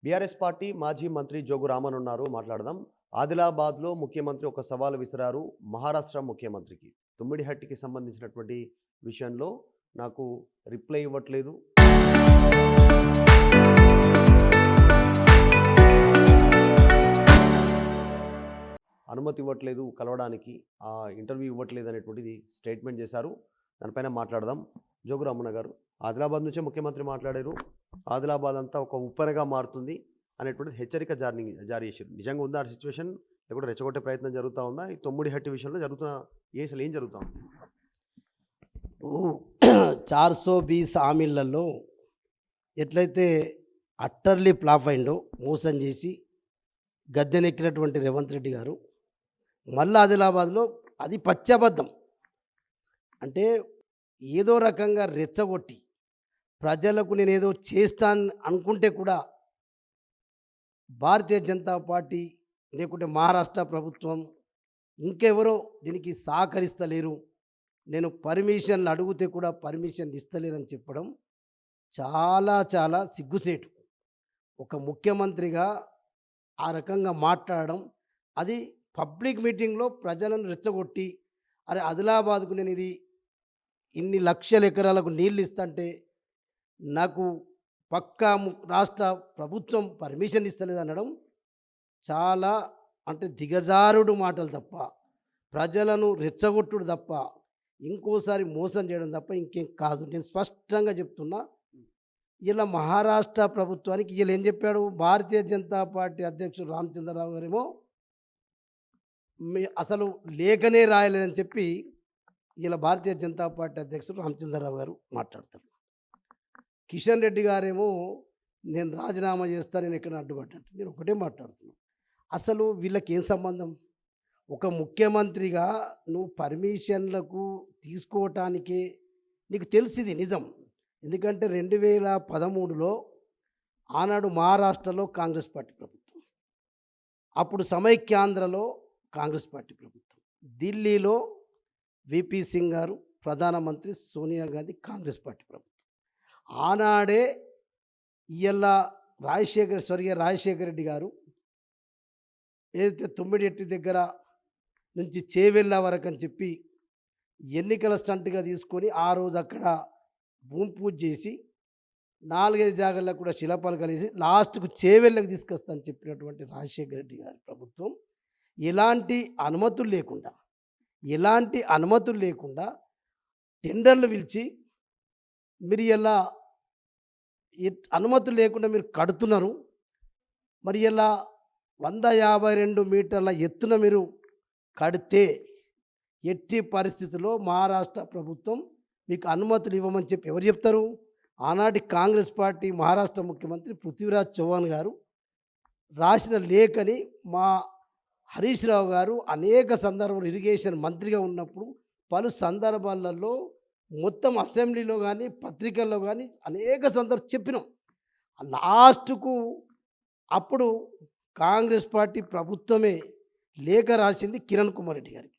BRS party మాజీ మంత్రి జోగు రామన్ ఉన్నారు. మాట్లాడదాం. ఆదిలాబాద్‌లో ముఖ్యమంత్రి ఒక సవాలు విసిరారు మహారాష్ట్ర ముఖ్యమంత్రికి. తుమ్మిడిహట్టికి సంబంధించినటువంటి విషయంలో నాకు రిప్లై ఇవ్వట్లేదు. అనుమతి ఇవ్వట్లేదు కలవడానికి. ఇంటర్వ్యూ ఇవ్వట్లేదు అనేటువంటిది స్టేట్మెంట్ చేశారు. దానిపైన మాట్లాడదాం. జోగు రామన్న గారు, ఆదిలాబాద్ నుంచే ముఖ్యమంత్రి మాట్లాడారు. ఆదిలాబాద్ అంతా ఒక ఉప్పెనగా మారుతుంది అనేటువంటిది హెచ్చరిక జారీ చేశారు. నిజంగా ఉందా ఆ సిచ్యువేషన్? లేకపోతే రెచ్చగొట్టే ప్రయత్నం జరుగుతూ ఉందా? ఈ తొమ్మిడిహట్టి విషయంలో జరుగుతున్న అసలు ఏం జరుగుతా ఉంది? 420 హామీలలో ఎట్లయితే అట్టర్లీ ఫ్లాప్ అయిండో, మోసం చేసి గద్దెనెక్కినటువంటి రేవంత్ రెడ్డి గారు మళ్ళీ ఆదిలాబాద్లో అది పచ్చబద్ధం. అంటే ఏదో రకంగా రెచ్చగొట్టి ప్రజలకు నేనేదో చేస్తాను అనుకుంటే కూడా భారతీయ జనతా పార్టీ లేకుంటే మహారాష్ట్ర ప్రభుత్వం ఇంకెవరో దీనికి సహకరిస్తలేరు, నేను పర్మిషన్లు అడిగితే కూడా పర్మిషన్లు ఇస్తలేరని చెప్పడం చాలా చాలా సిగ్గుసేటు. ఒక ముఖ్యమంత్రిగా ఆ రకంగా మాట్లాడడం, అది పబ్లిక్ మీటింగ్లో ప్రజలను రెచ్చగొట్టి, అరే ఆదిలాబాద్కు నేను ఇది ఇన్ని లక్షల ఎకరాలకు నీళ్ళు ఇస్తుంటే నాకు పక్కా రాష్ట్ర ప్రభుత్వం పర్మిషన్ ఇస్తలేదు అనడం చాలా, అంటే దిగజారుడు మాటలు తప్ప, ప్రజలను రెచ్చగొట్టుడు తప్ప, ఇంకోసారి మోసం చేయడం తప్ప ఇంకేం కాదు. నేను స్పష్టంగా చెప్తున్నా. ఇలా మహారాష్ట్ర ప్రభుత్వానికి వీళ్ళు ఏం చెప్పాడు? భారతీయ జనతా పార్టీ అధ్యక్షుడు రామచంద్రరావు గారేమో అసలు లేఖనే రాయలేదని చెప్పి ఇలా భారతీయ జనతా పార్టీ అధ్యక్షుడు రామచంద్రరావు గారు మాట్లాడతారు. కిషన్ రెడ్డి గారేమో నేను రాజీనామా చేస్తాను, నేను ఎక్కడ అడ్డుపడ్డాను. నేను ఒకటే మాట్లాడుతున్నాను. అసలు వీళ్ళకి ఏం సంబంధం? ఒక ముఖ్యమంత్రిగా నువ్వు పర్మిషన్లకు తీసుకోవటానికే నీకు తెలిసింది నిజం. ఎందుకంటే 2013లో ఆనాడు మహారాష్ట్రలో కాంగ్రెస్ పార్టీ ప్రభుత్వం, అప్పుడు సమైక్యాంధ్రలో కాంగ్రెస్ పార్టీ ప్రభుత్వం, ఢిల్లీలో విపి సింగ్ గారు ప్రధానమంత్రి, సోనియా గాంధీ కాంగ్రెస్ పార్టీ ప్రభుత్వం. ఆనాడే ఇయ్యల్లా స్వర్గీయ రాజశేఖర రెడ్డి గారు ఏదైతే తుమ్మిడిహట్టి దగ్గర నుంచి చేవెళ్ళ వరకు అని చెప్పి ఎన్నికల స్టంట్గా తీసుకొని ఆ రోజు అక్కడ భూమి పూజ చేసి 4-5 జాగాల్లో కూడా శిలాపాలు కలిసి లాస్ట్కు చేవెళ్ళకు తీసుకొస్తానని చెప్పినటువంటి రాజశేఖర రెడ్డి గారి ప్రభుత్వం ఎలాంటి అనుమతులు లేకుండా టెండర్లు పిలిచి మీరు ఇలా అనుమతులు లేకుండా మీరు కడుతున్నారు, మరి ఇలా 152 మీటర్ల ఎత్తున మీరు కడితే ఎట్టి పరిస్థితుల్లో మహారాష్ట్ర ప్రభుత్వం మీకు అనుమతులు ఇవ్వమని చెప్పి ఎవరు చెప్తారు? ఆనాటి కాంగ్రెస్ పార్టీ మహారాష్ట్ర ముఖ్యమంత్రి పృథ్వీరాజ్ చౌహాన్ గారు రాసిన లేఖని మా హరీష్ రావు గారు అనేక సందర్భాలు ఇరిగేషన్ మంత్రిగా ఉన్నప్పుడు పలు సందర్భాలలో మొత్తం అసెంబ్లీలో కానీ పత్రికల్లో కానీ అనేక సందర్భాలు చెప్పినాం. లాస్ట్కు అప్పుడు కాంగ్రెస్ పార్టీ ప్రభుత్వమే లేఖ రాసింది కిరణ్ కుమార్ రెడ్డి గారికి.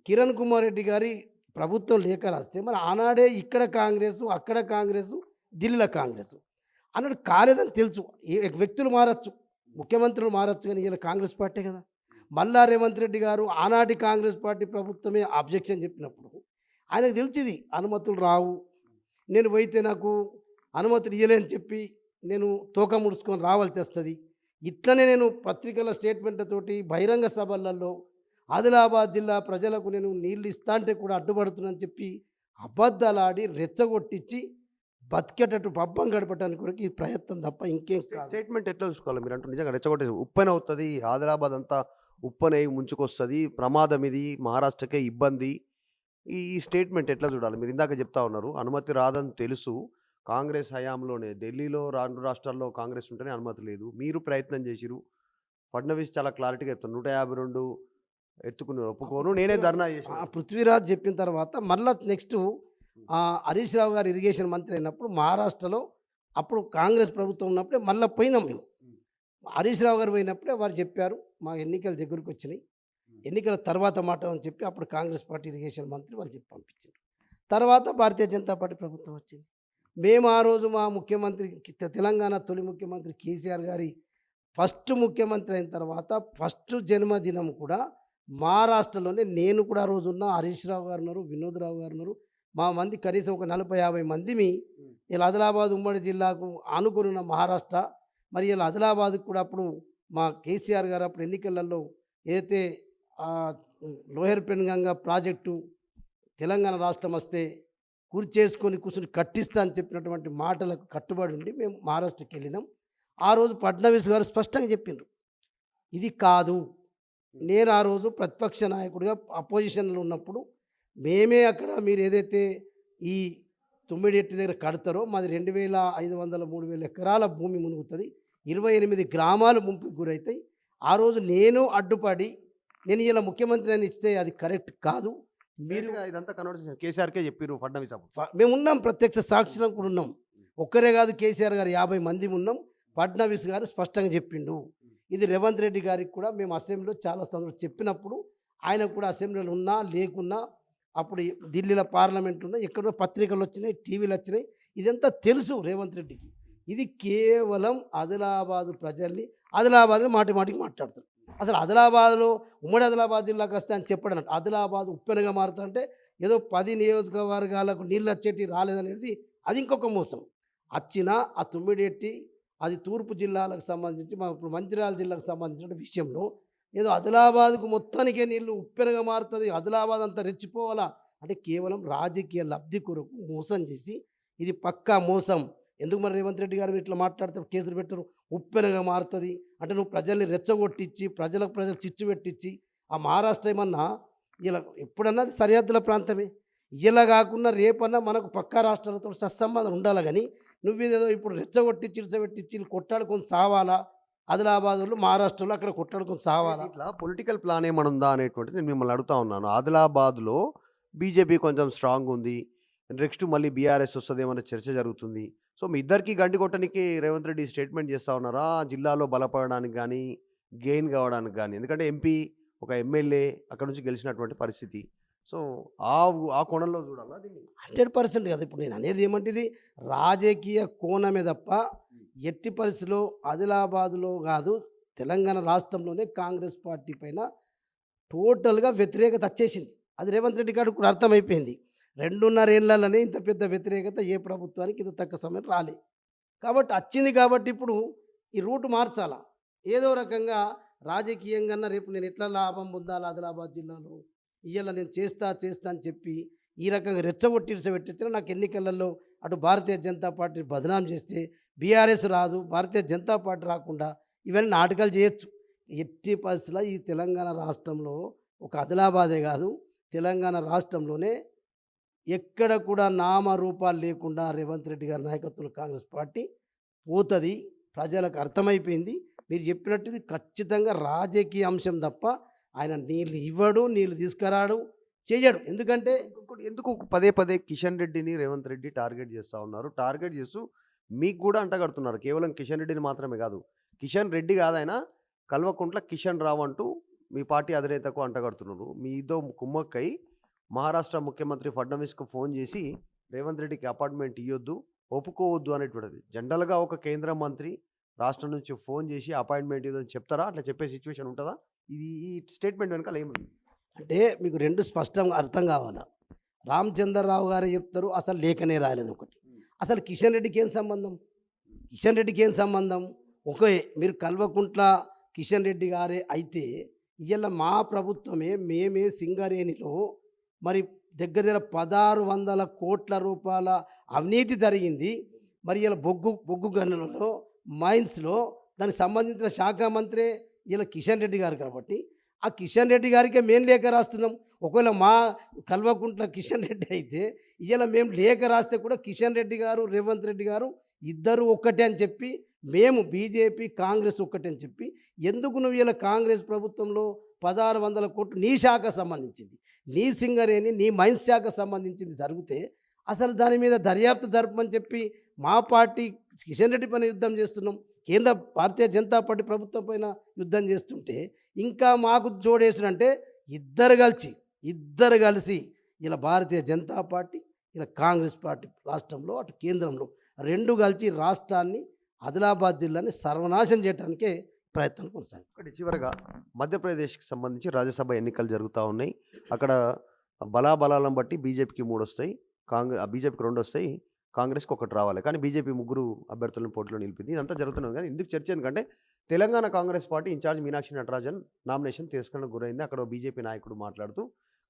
కిరణ్ కుమార్ రెడ్డి గారి ప్రభుత్వం లేఖ రాస్తే మరి ఆనాడే ఇక్కడ కాంగ్రెసు, అక్కడ కాంగ్రెసు, ఢిల్లీలో కాంగ్రెసు అన్నాడు. కాలేదని తెలుసు. వ్యక్తులు మారచ్చు, ముఖ్యమంత్రులు మారచ్చు, కానీ ఇలా కాంగ్రెస్ పార్టీ కదా. మల్లా రేవంత్ రెడ్డి గారు ఆనాటి కాంగ్రెస్ పార్టీ ప్రభుత్వమే అబ్జెక్షన్ చెప్పినప్పుడు ఆయనకు తెలిసింది అనుమతులు రావు, నేను పోయితే నాకు అనుమతులు ఇవ్వలేని చెప్పి నేను తోక ముడుచుకొని రావాల్సి వస్తుంది. ఇట్లనే నేను పత్రికల స్టేట్మెంట్లతోటి బహిరంగ సభలలో ఆదిలాబాద్ జిల్లా ప్రజలకు నేను నీళ్ళు ఇస్తా అంటే కూడా అడ్డుపడుతున్నానని చెప్పి అబద్ధాలాడి రెచ్చగొట్టించి బతికేటట్టు పబ్బం గడపడానికి కొరకు ఈ ప్రయత్నం తప్ప ఇంకేం కాదు. స్టేట్మెంట్ ఎట్లా చూసుకోవాలి మీరు? అంటూ నిజంగా రెచ్చగొట్టేసి ఉప్పెన అవుతుంది, ఆదిలాబాద్ అంతా ఉప్పనై ముంచుకొస్తుంది, ప్రమాదం, ఇది మహారాష్ట్రకే ఇబ్బంది. ఈ స్టేట్మెంట్ ఎట్లా చూడాలి? మీరు ఇందాక చెప్తా ఉన్నారు అనుమతి రాదని తెలుసు, కాంగ్రెస్ హయాంలోనే ఢిల్లీలో 2 రాష్ట్రాల్లో కాంగ్రెస్ ఉంటేనే అనుమతి లేదు, మీరు ప్రయత్నం చేసిరు. ఫడ్నవీస్ చాలా క్లారిటీగా చెప్తాను, 152 ఎత్తుకుని ఒప్పుకోను, నేనే ధర్నా చేసి. పృథ్వీరాజ్ చెప్పిన తర్వాత మళ్ళీ నెక్స్ట్ హరీష్ రావు గారు ఇరిగేషన్ మంత్రి అయినప్పుడు మహారాష్ట్రలో అప్పుడు కాంగ్రెస్ ప్రభుత్వం ఉన్నప్పుడే మళ్ళీ పోయినాం మేము. హరీష్ రావు గారు పోయినప్పుడే వారు చెప్పారు మా ఎన్నికల దగ్గరికి వచ్చినాయి, ఎన్నికల తర్వాత మాట అని చెప్పి అప్పుడు కాంగ్రెస్ పార్టీ ఇరిగేషన్ మంత్రి వాళ్ళు చెప్పి పంపించారు. తర్వాత భారతీయ జనతా పార్టీ ప్రభుత్వం వచ్చింది. మేము ఆ రోజు మా ముఖ్యమంత్రి తెలంగాణ తొలి ముఖ్యమంత్రి కేసీఆర్ గారి ఫస్ట్ ముఖ్యమంత్రి అయిన తర్వాత ఫస్ట్ జన్మదినం కూడా మహారాష్ట్రలోనే నేను కూడా ఆ రోజున్న హరీష్ రావు గారు ఉన్నారు, వినోద్ రావు గారు ఉన్నారు. మా మంది కనీసం ఒక 40-50 మందిమి ఇలా ఆదిలాబాద్ ఉమ్మడి జిల్లాకు ఆనుకుని ఉన్న మహారాష్ట్ర. మరి ఇలా ఆదిలాబాద్కు కూడా అప్పుడు మా కేసీఆర్ గారు అప్పుడు ఎన్నికలలో ఏదైతే లోయర్ పెన్గంగా ప్రాజెక్టు తెలంగాణ రాష్ట్రం వస్తే కూర్చుని కట్టిస్తా అని చెప్పినటువంటి మాటలకు కట్టుబడి ఉండి మేము మహారాష్ట్రకి వెళ్ళినాం. ఆ రోజు ఫడ్నవీస్ గారు స్పష్టంగా చెప్పిండ్రు, ఇది కాదు. నేను ఆ రోజు ప్రతిపక్ష నాయకుడిగా అపోజిషన్లో ఉన్నప్పుడు మేమే అక్కడ మీరు ఏదైతే ఈ తుమ్మిడిఎట్టి దగ్గర కడతారో మాది 2,500-3,000 ఎకరాల భూమి మునుగుతుంది, 28 గ్రామాలు ముంపుకు గురవుతాయి. ఆ రోజు నేను అడ్డుపడి నేను ఇలా ముఖ్యమంత్రి అని ఇస్తే అది కరెక్ట్ కాదు. మీరు ఇదంతా కన్వర్సేషన్ కేసీఆర్కే చెప్పారు ఫడ్నవీస్ అప్పుడు. మేము ఉన్నాం, ప్రత్యక్ష సాక్షులం కూడా ఉన్నాం. ఒక్కరే కాదు, కేసీఆర్ గారు 50 మంది ఉన్నాం. ఫడ్నవీస్ గారు స్పష్టంగా చెప్పిండు. ఇది రేవంత్ రెడ్డి గారికి కూడా మేము అసెంబ్లీలో చాలా సందర్భాలు చెప్పినప్పుడు ఆయన కూడా అసెంబ్లీలో ఉన్నా లేకున్నా అప్పుడు ఢిల్లీలో పార్లమెంట్ ఉన్నా ఎక్కడో పత్రికలు వచ్చినాయి, టీవీలు వచ్చినాయి, ఇదంతా తెలుసు రేవంత్ రెడ్డికి. ఇది కేవలం ఆదిలాబాదు ప్రజల్ని ఆదిలాబాద్ని మాటికి మాట్లాడుతారు. అసలు ఆదిలాబాద్లో ఉమ్మడి ఆదిలాబాద్ జిల్లాకు వస్తే అని చెప్పడం ఆదిలాబాద్ ఉప్పెనగా మారుతుంటే ఏదో 10 నియోజకవర్గాలకు నీళ్ళు వచ్చేటి రాలేదనేది అది ఇంకొక మోసం. వచ్చినా ఆ తుమ్మిడిఎట్టి అది తూర్పు జిల్లాలకు సంబంధించి ఇప్పుడు మంచిర్యాల జిల్లాకు సంబంధించిన విషయంలో ఏదో ఆదిలాబాద్కు మొత్తానికే నీళ్ళు ఉప్పెనగా మారుతుంది, ఆదిలాబాద్ అంతా రెచ్చిపోవాలా అంటే కేవలం రాజకీయ లబ్ధి కొరకు మోసం చేసి ఇది పక్కా మోసం. ఎందుకు మరి రేవంత్ రెడ్డి గారు ఇట్లా మాట్లాడితే కేసులు పెట్టరు, ఉప్పెనగా మారుతుంది అంటే నువ్వు ప్రజల్ని రెచ్చగొట్టించి ప్రజలు చిచ్చు పెట్టించి ఆ మహారాష్ట్ర ఏమన్నా ఇలా ఎప్పుడన్నా అది సరిహద్దుల ప్రాంతమే. ఇలా కాకుండా రేపన్నా మనకు పక్కా రాష్ట్రాలతో సత్సంబంధం ఉండాలి. కానీ నువ్వేదో ఇప్పుడు రెచ్చగొట్టించి కొట్టాడుకొని సావాలా, ఆదిలాబాద్లో మహారాష్ట్రలో అక్కడ కొట్టాడుకొని సావాలా? ఇట్లా పొలిటికల్ ప్లాన్ ఏమైనా ఉందా అనేటువంటిది నేను మిమ్మల్ని అడుగుతా ఉన్నాను. ఆదిలాబాద్లో బీజేపీ కొంచెం స్ట్రాంగ్ ఉంది, నెక్స్ట్ మళ్ళీ బీఆర్ఎస్ వస్తుందేమో అనే చర్చ జరుగుతుంది. సో మీ ఇద్దరికి గండి కొట్టడానికి రేవంత్ రెడ్డి స్టేట్మెంట్ చేస్తా ఉన్నారా, జిల్లాలో బలపడడానికి కానీ గెయిన్ కావడానికి కానీ? ఎందుకంటే ఎంపీ ఒక ఎమ్మెల్యే అక్కడ నుంచి గెలిచినటువంటి పరిస్థితి. సో ఆ కోణంలో చూడాలా దీన్ని? 100% కదా. ఇప్పుడు నేను అనేది ఏమంటే ఇది రాజకీయ కోణమే తప్ప ఎట్టి పరిస్థితిలో ఆదిలాబాద్లో కాదు, తెలంగాణ రాష్ట్రంలోనే కాంగ్రెస్ పార్టీ పైన టోటల్గా వ్యతిరేకత వచ్చేసింది. అది రేవంత్ రెడ్డి గారికి కూడా అర్థమైపోయింది. 2.5 ఏళ్లలోనే ఇంత పెద్ద వ్యతిరేకత ఏ ప్రభుత్వానికి ఇంత తక్కువ సమయం రాలే. కాబట్టి వచ్చింది కాబట్టి ఇప్పుడు ఈ రూట్ మార్చాలా, ఏదో రకంగా రాజకీయంగా రేపు నేను ఎట్లా లాభం పొందాలి ఆదిలాబాద్ జిల్లాలో, ఇవాళ నేను చేస్తా అని చెప్పి ఈ రకంగా రెచ్చగొట్టించిన నాకు ఎన్నికలలో అటు భారతీయ జనతా పార్టీ బదనాం చేస్తే బీఆర్ఎస్ రాదు, భారతీయ జనతా పార్టీ రాకుండా ఇవన్నీ నాటకాలు చేయొచ్చు. ఎట్టి పరిస్థితుల్లో ఈ తెలంగాణ రాష్ట్రంలో ఒక ఆదిలాబాదే కాదు, తెలంగాణ రాష్ట్రంలోనే ఎక్కడ కూడా నామరూపాలు లేకుండా రేవంత్ రెడ్డి గారి నాయకత్వంలో కాంగ్రెస్ పార్టీ పోతుంది. ప్రజలకు అర్థమైపోయింది. మీరు చెప్పినట్టు ఇది ఖచ్చితంగా రాజకీయ అంశం తప్ప ఆయన నీళ్ళు ఇవ్వడు, నీళ్ళు తీసుకురాడు, చేయడు. ఎందుకంటే ఎందుకు పదే కిషన్ రెడ్డిని రేవంత్ రెడ్డి టార్గెట్ చేస్తూ ఉన్నారు? టార్గెట్ చేస్తూ మీకు కూడా అంటగడుతున్నారు. కేవలం కిషన్ రెడ్డిని మాత్రమే కాదు, కిషన్ రెడ్డి కాదైనా కల్వకుంట్ల కిషన్ రావు అంటూ మీ పార్టీ అధినేతకు అంటగడుతున్నారు. మీతో కుమ్మక్కై మహారాష్ట్ర ముఖ్యమంత్రి ఫడ్నవీస్కు ఫోన్ చేసి రేవంత్ రెడ్డికి అపార్ట్మెంట్ ఇవ్వద్దు, ఒప్పుకోవద్దు అనేటువంటిది. జనరల్గా ఒక కేంద్ర మంత్రి రాష్ట్రం నుంచి ఫోన్ చేసి అపాయింట్మెంట్ ఇవ్వదని చెప్తారా? అట్లా చెప్పే సిచ్యువేషన్ ఉంటుందా? ఈ స్టేట్మెంట్ వెనకాల ఏముంది అంటే మీకు 2 స్పష్టంగా అర్థం కావాలా. రామచంద్రరావు గారు చెప్తారు అసలు లేఖనే రాలేదు ఒకటి. అసలు కిషన్ రెడ్డికి ఏం సంబంధం? ఒకే మీరు కల్వకుంట్ల కిషన్ రెడ్డి గారే అయితే ఇవాళ మా ప్రభుత్వమే మేమే సింగరేణిలో మరి దగ్గర 1,600 కోట్ల రూపాయల అవినీతి జరిగింది. మరి ఇలా బొగ్గు గనులలో మైన్స్లో దానికి సంబంధించిన శాఖ మంత్రే ఇలా కిషన్ రెడ్డి గారు. కాబట్టి ఆ కిషన్ రెడ్డి గారికే మేము లేఖ రాస్తున్నాం. ఒకవేళ మా కల్వకుంట్ల కిషన్ రెడ్డి అయితే ఇలా మేము లేఖ రాస్తే కూడా కిషన్ రెడ్డి గారు రేవంత్ రెడ్డి గారు ఇద్దరు ఒక్కటే అని చెప్పి, మేము బీజేపీ కాంగ్రెస్ ఒక్కటే అని చెప్పి, ఎందుకు నువ్వు ఇలా కాంగ్రెస్ ప్రభుత్వంలో 1,600 కోట్లు నీ శాఖ సంబంధించింది, నీ సింగరేణి నీ మైన్స్ శాఖ సంబంధించింది జరిగితే అసలు దాని మీద దర్యాప్తు జరపమని చెప్పి మా పార్టీ కిషన్ రెడ్డి పైన యుద్ధం చేస్తున్నాం, కేంద్ర భారతీయ జనతా పార్టీ ప్రభుత్వం పైన యుద్ధం చేస్తుంటే ఇంకా మాకు జోడేసినంటే ఇద్దరు కలిసి ఇలా భారతీయ జనతా పార్టీ ఇలా కాంగ్రెస్ పార్టీ రాష్ట్రంలో అటు కేంద్రంలో 2 కలిసి రాష్ట్రాన్ని ఆదిలాబాద్ జిల్లాని సర్వనాశనం చేయడానికే ప్రయత్నాలు కొనసాగుతాయి. ఒకటి చివరగా మధ్యప్రదేశ్‌కి సంబంధించి రాజ్యసభ ఎన్నికలు జరుగుతా ఉన్నాయి. అక్కడ బలాబలాలను బట్టి బీజేపీకి 3 వస్తాయి. బీజేపీకి 2 వస్తాయి. కాంగ్రెస్‌కి 1 రావాలి. కానీ బీజేపీ ముగ్గురు అభ్యర్థులను పోటీలో నిలిపింది. ఇదంతా జరుగుతున్నది గానీ ఎందుకు చర్చ ఎందుకంటే Telangana Congress party incharge Meenakshi Natarajan nomination తిరస్కరణకు గురైంది. అక్కడ ఓ బీజేపీ నాయకుడు మాట్లాడుతూ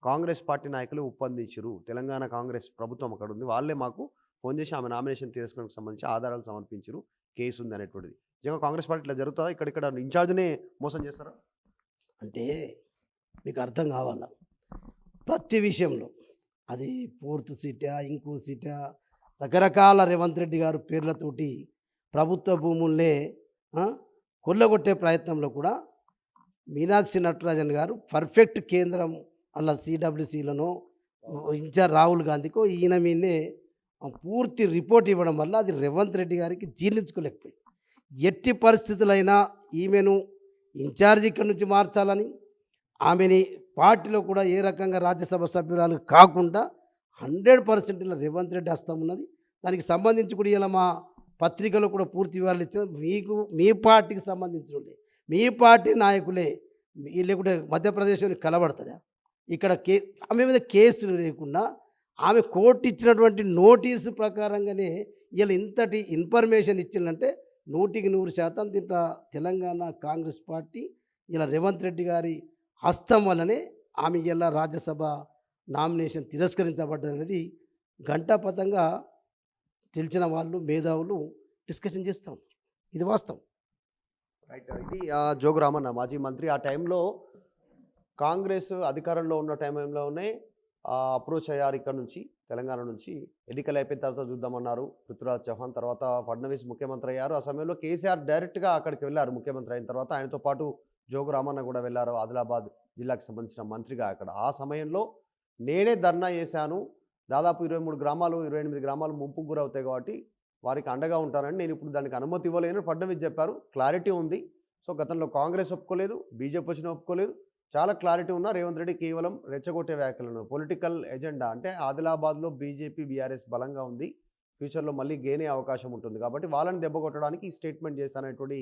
కాంగ్రెస్ పార్టీ నాయకులు ఒప్పందించిర్రు. తెలంగాణ కాంగ్రెస్ ప్రభుత్వం అక్కడ ఉంది. వాళ్ళే మాకు ఫోన్ చేసి ఆమె నామినేషన్ తిరస్కరణకు సంబంధించి ఆధారాలు సమర్పించిర్రు. కేసు ఉంది అనేటువంటిది. నిజంగా కాంగ్రెస్ పార్టీ ఇట్లా జరుగుతదా? ఇక్కడ ఇన్ఛార్జ్‌నే మోసం చేస్తారా? అంటే మీకు అర్థం కావాలా, ప్రతి విషయంలో అది ఫోర్త్ సీటా, ఇంకో సీటా, రకరకాల రేవంత్ రెడ్డి గారు పేర్లతోటి ప్రభుత్వ భూముల్నే ఆ, కొల్లగొట్టే ప్రయత్నంలో కూడా మీనాక్షి నటరాజన్ గారు పర్ఫెక్ట్ కేంద్రం అలా సిడబ్ల్యూసీలను ఇన్ఛార్జ్ రాహుల్ గాంధీకో ఈయన మీదనే పూర్తి రిపోర్ట్ ఇవ్వడం వల్ల అది రేవంత్ రెడ్డి గారికి జీర్ణించుకోలేకపోయింది. ఎట్టి పరిస్థితులైనా ఈమెను ఇన్ఛార్జ్ ఇక్కడి నుంచి మార్చాలని, ఆమెని పార్టీలో కూడా ఏ రకంగా రాజ్యసభ సభ్యురాలు కాకుండా 100% ఇలా రేవంత్ రెడ్డి హస్తం ఉన్నది. దానికి సంబంధించి కూడా ఇలా మా పత్రికలో కూడా పూర్తి వివరాలు ఇచ్చిన మీకు మీ పార్టీకి సంబంధించిన మీ పార్టీ నాయకులే లేకుంటే మధ్యప్రదేశ్లో కలబడుతుందా? ఇక్కడ ఆమె మీద కేసులు లేకుండా ఆమె కోర్టు ఇచ్చినటువంటి నోటీసు ప్రకారంగానే ఇలా ఇంతటి ఇన్ఫర్మేషన్ ఇచ్చిందంటే 100% దీంట్లో తెలంగాణ కాంగ్రెస్ పార్టీ ఇలా రేవంత్ రెడ్డి గారి హస్తం వల్లనే ఆమె ఇలా రాజ్యసభ నామినేషన్ తిరస్కరించబడ్డది ఘంటాపథంగా తెలిసిన వాళ్ళు మేధావులు డిస్కషన్ చేస్తూ ఉన్నారు. ఇది వాస్తవం. రైట్. ఇది జోగు రామన్న మాజీ మంత్రి. ఆ టైంలో కాంగ్రెస్ అధికారంలో ఉన్న టైంలోనే అప్రోచ్ అయ్యారు ఇక్కడ నుంచి, తెలంగాణ నుంచి. ఎన్నికలు అయిపోయిన తర్వాత చూద్దామన్నారు పృథ్వీరాజ్ చౌహాన్. తర్వాత ఫడ్నవీస్ ముఖ్యమంత్రి అయ్యారు. ఆ సమయంలో కేసీఆర్ డైరెక్ట్గా అక్కడికి వెళ్ళారు. ముఖ్యమంత్రి అయిన తర్వాత ఆయనతో పాటు జోగు రామన్న కూడా వెళ్ళారు. ఆదిలాబాద్ జిల్లాకు సంబంధించిన మంత్రిగా అక్కడ. ఆ సమయంలో నేనే ధర్నా చేశాను, దాదాపు 23 గ్రామాలు 28 గ్రామాలు ముంపుకు గురవుతాయి కాబట్టి వారికి అండగా ఉంటారని, నేను ఇప్పుడు దానికి అనుమతి ఇవ్వలేను ఫడ్నవీస్ చెప్పారు. క్లారిటీ ఉంది. సో గతంలో కాంగ్రెస్ ఒప్పుకోలేదు, బీజేపీ వచ్చినా ఒప్పుకోలేదు. చాలా క్లారిటీ ఉన్న రేవంత్ రెడ్డి కేవలం రెచ్చగొట్టే వ్యాఖ్యలను, పొలిటికల్ ఎజెండా. అంటే ఆదిలాబాద్లో బీజేపీ బీఆర్ఎస్ బలంగా ఉంది, ఫ్యూచర్లో మళ్ళీ గెయిన్ అయ్యే అవకాశం ఉంటుంది కాబట్టి వాళ్ళని దెబ్బకొట్టడానికి ఈ స్టేట్మెంట్ చేశాననేటువంటి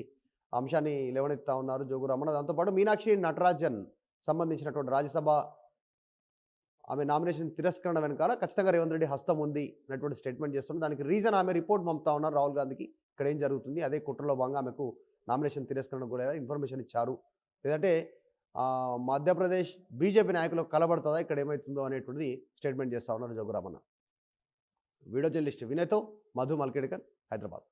అంశాన్ని లేవనెత్తా ఉన్నారు జోగు రమణ. దాంతోపాటు మీనాక్షి నటరాజన్ సంబంధించినటువంటి రాజ్యసభ ఆమె నామినేషన్ తిరస్కరణ వెనకాల ఖచ్చితంగా రేవంత్ రెడ్డి హస్తం ఉంది అనేటువంటి స్టేట్మెంట్ చేస్తున్నారు. దానికి రీజన్ ఆమె రిపోర్ట్ పంపుతా ఉన్నారు రాహుల్ గాంధీకి. ఇక్కడ ఏం జరుగుతుంది, అదే కుట్రలో భాగంగా ఆమెకు నామినేషన్ తిరస్కరణ కూడా ఇన్ఫర్మేషన్ ఇచ్చారు, లేదంటే మధ్యప్రదేశ్ బీజేపీ నాయకులకు కలబడుతుందా, ఇక్కడ ఏమవుతుందో అనేటువంటిది స్టేట్మెంట్ చేస్తూ ఉన్నారు జోగు రామన్న. వీడియో జర్నలిస్ట్ వినయ్తో మధు మల్కేడ్కర్, హైదరాబాద్.